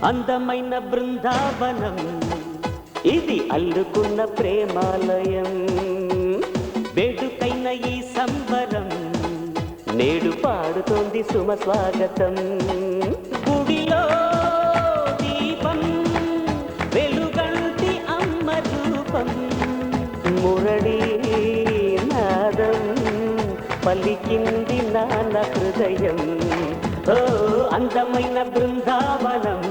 అందమైన బృందావనం ఇది అల్లుకున్న ప్రేమాలయం వేడుకైన ఈ సంబరం నేడు పాడుతోంది సుమ స్వాగతం గుడిలో దీపం వెలుగంటి అమ్మ రూపం మురళీ నాదం పలికింది నాన్న హృదయం ఓ అందమైన బృందావనం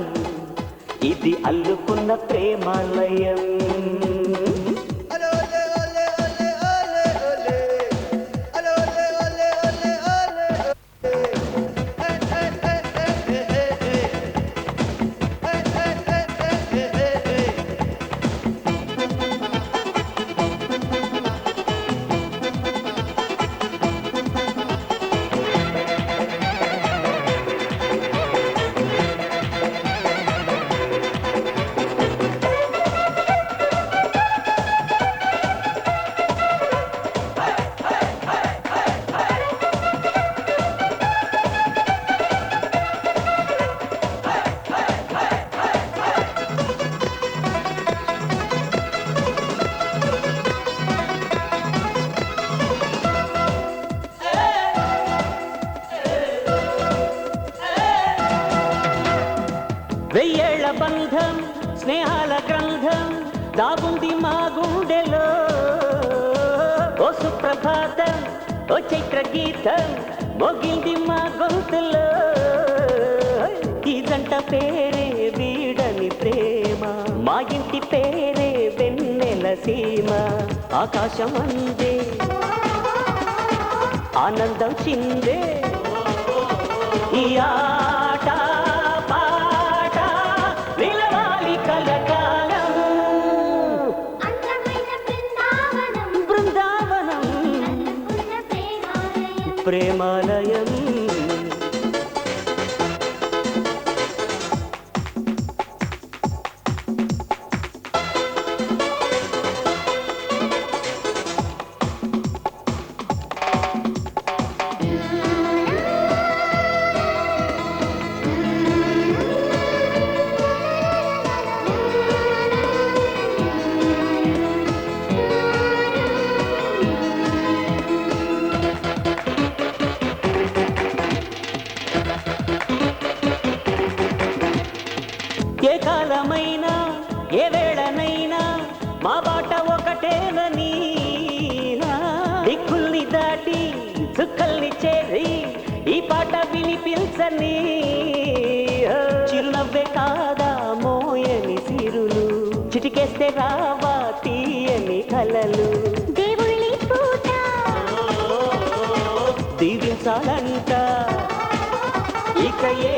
ఇది అల్లుకున్న ప్రేమాలయం వెయ్యేళ్ల బంధం స్నేహాల గ్రంథం దాగుంది మా గుండెలో ఓ సుప్రభాతం ఓ చైత్ర గీతం మోగింది మా గొంతులో ఈ జంట పేరే వీడని ప్రేమ మా ఇంటి పేరే వెన్నెల సీమ ఆకాశం అందే ఆనందం చిందే ఈ ఆట ప్రేమాలయం ఏ కాలమైనా ఏ వేళనైనా మా బాట ఒకటేనని దిక్కుల్ని దాటి చుక్కల్ని చేరి ఈ పాట వినిపించని చిరునవ్వే కాదా మోయని సిరులు చిటికేస్తే రావా తీయని కలలు దేవుళ్ళి పూట దీవించాలంట ఇక ఏ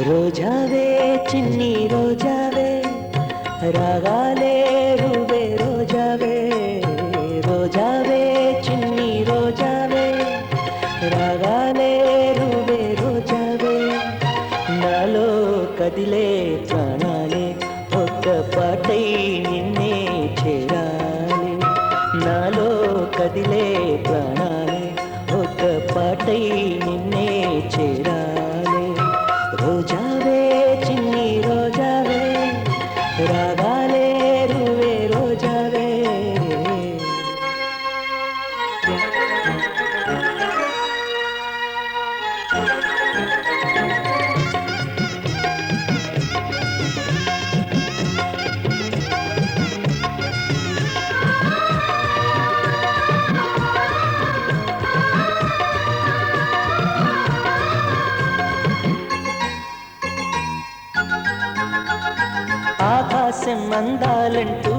రోజావే చిన్ని రోజావే రాగాలే రువే రోజావే రోజావే చిన్ని రోజావే రాగాలే రువే రోజావే నాలో కదిలే ప్రాణాలే ఒక్క పాటై నిన్నే చేరాలి నాలో కదిలే ప్రాణాలే ఒక్క పాటై నిన్నే చేరాలి రోజావే చిన్ని రోజావే రాగాలే రువే రోజావే ఆకాశం అందాలంటూ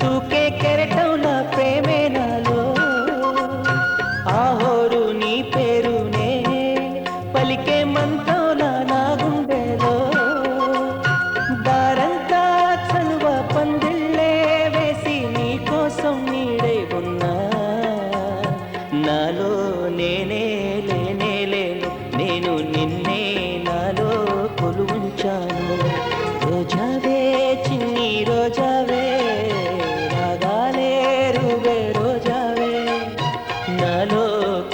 దూకే కెరటం నా ప్రేమే నాలో ఆహోరు నీ పేరునే పలికే మంత్రం నా గుండెలో దారంతా నేనే లేనే లేను, నేను నిన్నే నాలో కొలువుంచాను. రోజావే చిన్ని రోజావే, రాగాలే రువే రోజావే, నాలో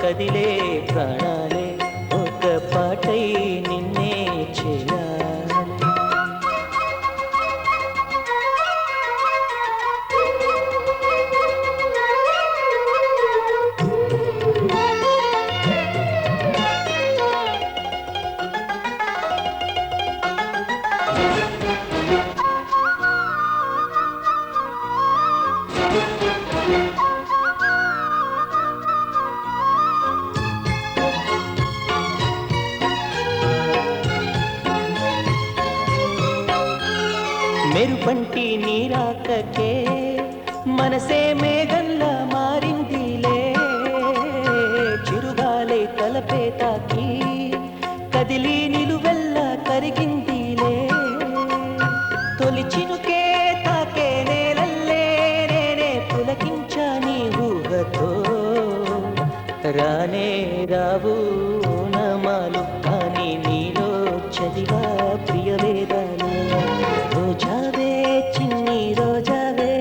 కదిలే ప్రాణాలే ఒక పాటై నిన్నే చేయాలి. మెరుపంటి నీరాకకే మనసే మేఘంలా మారిందిలే, చిరుగాలే తలపే తాకి కదిలి నిలువెల్లా కరిగిందిలే. తొలి చినుకే తాకే నేలల్లే నేనే పులకించా నీ ఊహతో, రానే రావు నమాలు కానీ నీలో చదివా ప్రియ వేదాలు. రోజావే చిన్ని రోజావే,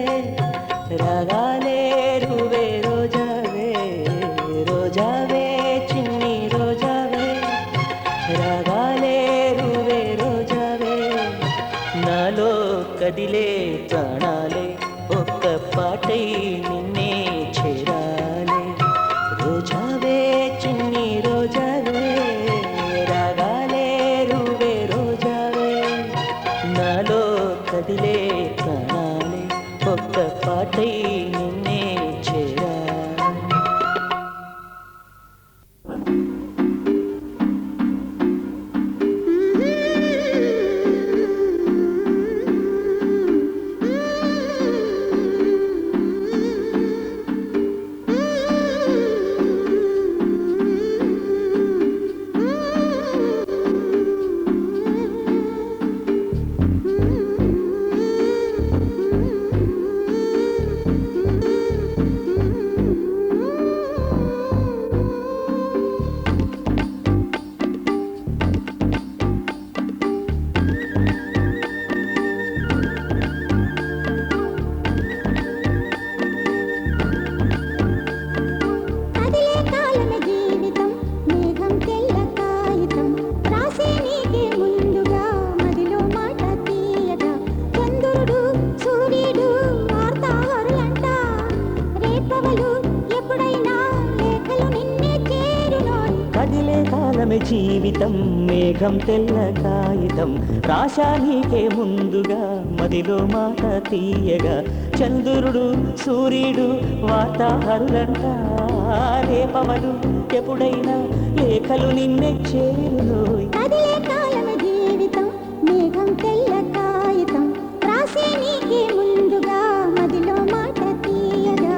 రాగాలే రువే రోజావే, రోజావే చిన్ని రోజావే, రాగాలే రువే రోజావే, నాలో కదిలే ప్రాణాలే ఒక్క పాటై నిన్నే చేరాలే. రోజావే చిన్ని రోజావే, రాగాలే రువే రోజావే, నాలో కదిలే ప్రాణాలే ఒక్క పాటై నిన్నే చేరాలే. జీవితం మేఘం తెల్ల కాగితం, రాశా నీకే ముందుగా మదిలో మాట తీయగా, చంద్రుడు సూర్యుడు వార్తాహరులంట, రేపవలు ఎప్పుడైనా లేఖలు నిన్నే చేరునోయ్. కదిలే కాలమే జీవితం మేఘం తెల్ల కాగితం, రాసే నీకే ముందుగా మదిలో మాట తీయగా.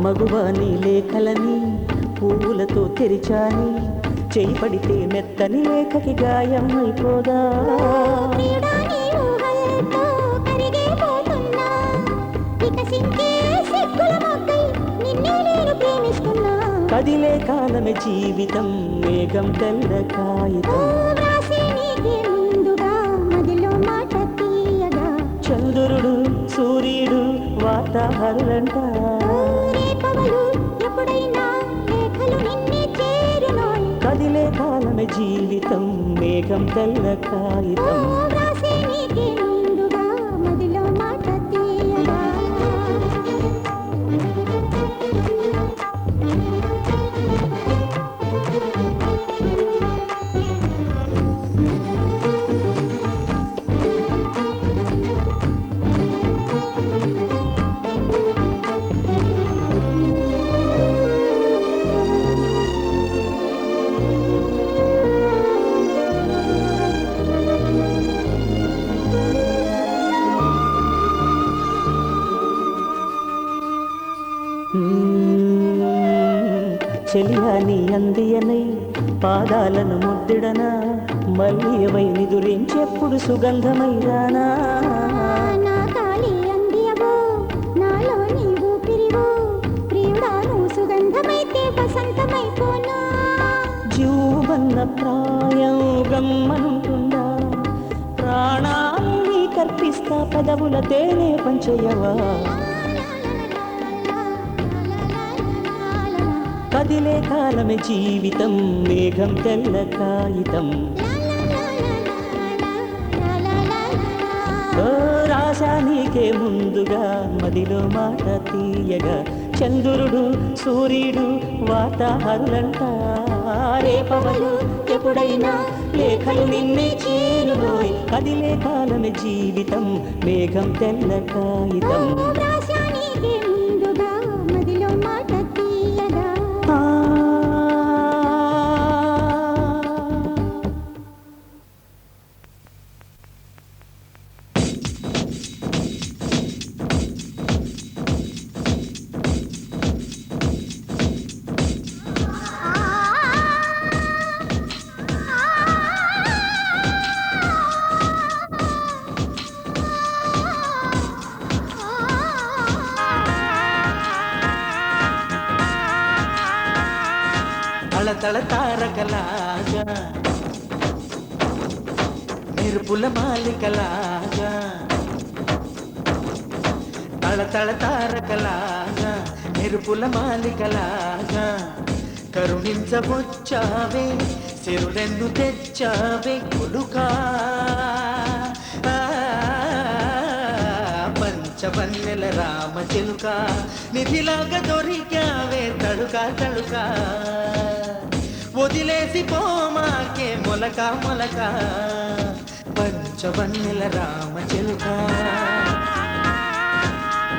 మగువాని లేఖలని పూలతో తెరిచాని, చేయి పడితే మెత్తని లేఖకి గాయం అయిపోదా. కదిలే కాలమే జీవితం మేఘం తెల్ల కాగితం, చంద్రుడు సూర్యుడు వార్తాహరులంట, కదిలే కాలమే జీవితం మేఘం తెల్ల కాగితం. నీ అందియనై పాదాలను ముద్దిడనా మల్లియవై నిదురించెప్పుడు సుగంధమైరానా నా కాలి అందియవో నాలో నీ ఊపిరివో ప్రియుడాను సుగంధమైతే వసంతమైపోనా జీవన్న ప్రాయం గమ్మనుంటుందా ప్రాణాన్ని కర్పిస్తా పెదవుల తేనె పంచయవా కదిలే కాలమే జీవితం మేఘం తెల్ల కాగితం ఓ రాశా నీకే ముందుగా మదిలో మాట తీయగా చంద్రుడు సూర్యుడు వాతాహరులంట రేపవలు ఎప్పుడైనా లేఖలు నిన్నే చేరులోయ్ కదిలే కాలమే జీవితం మేఘం తెల్ల కాగితం రాశానికి ముందుగా మదిలో మాట తీయగా తళతళ తారకలాగా మెరుపుల మాలికలాగా తళతళ తారకలాగా మెరుపుల మాలికలాగా కరుణించవచ్చావే సిరులెన్ను తెచ్చావే కొలుకా పంచవన్నెల రామ చిలుక నిధిలాగా దొరికావే తడుకా తడుకా వదిలేసి పోమాకే మొలక మొలక పంచవన్నెల రామ చిలుక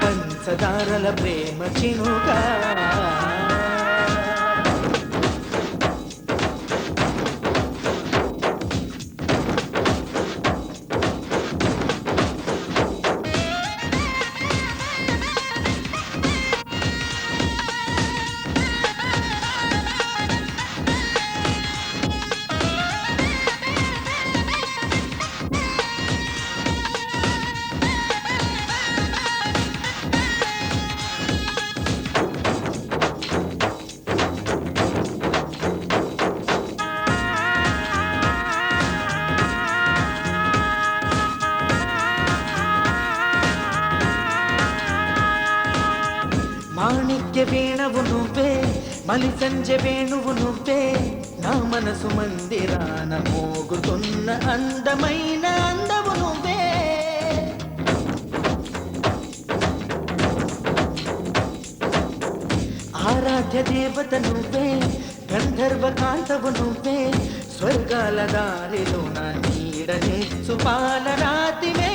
పంచదారల ప్రేమ చినుక మాణిక్య వేణవు నువ్వే మలి సంజ వేణువు నువ్వే నా మనసు మందిరాన మోగుతున్న అందమైన అందవు నువ్వే ఆరాధ్య దేవత నువ్వే గంధర్వ కాంతవు నువ్వే స్వర్గాల దారిలో నా నీడనిచ్చు పాలరాతివే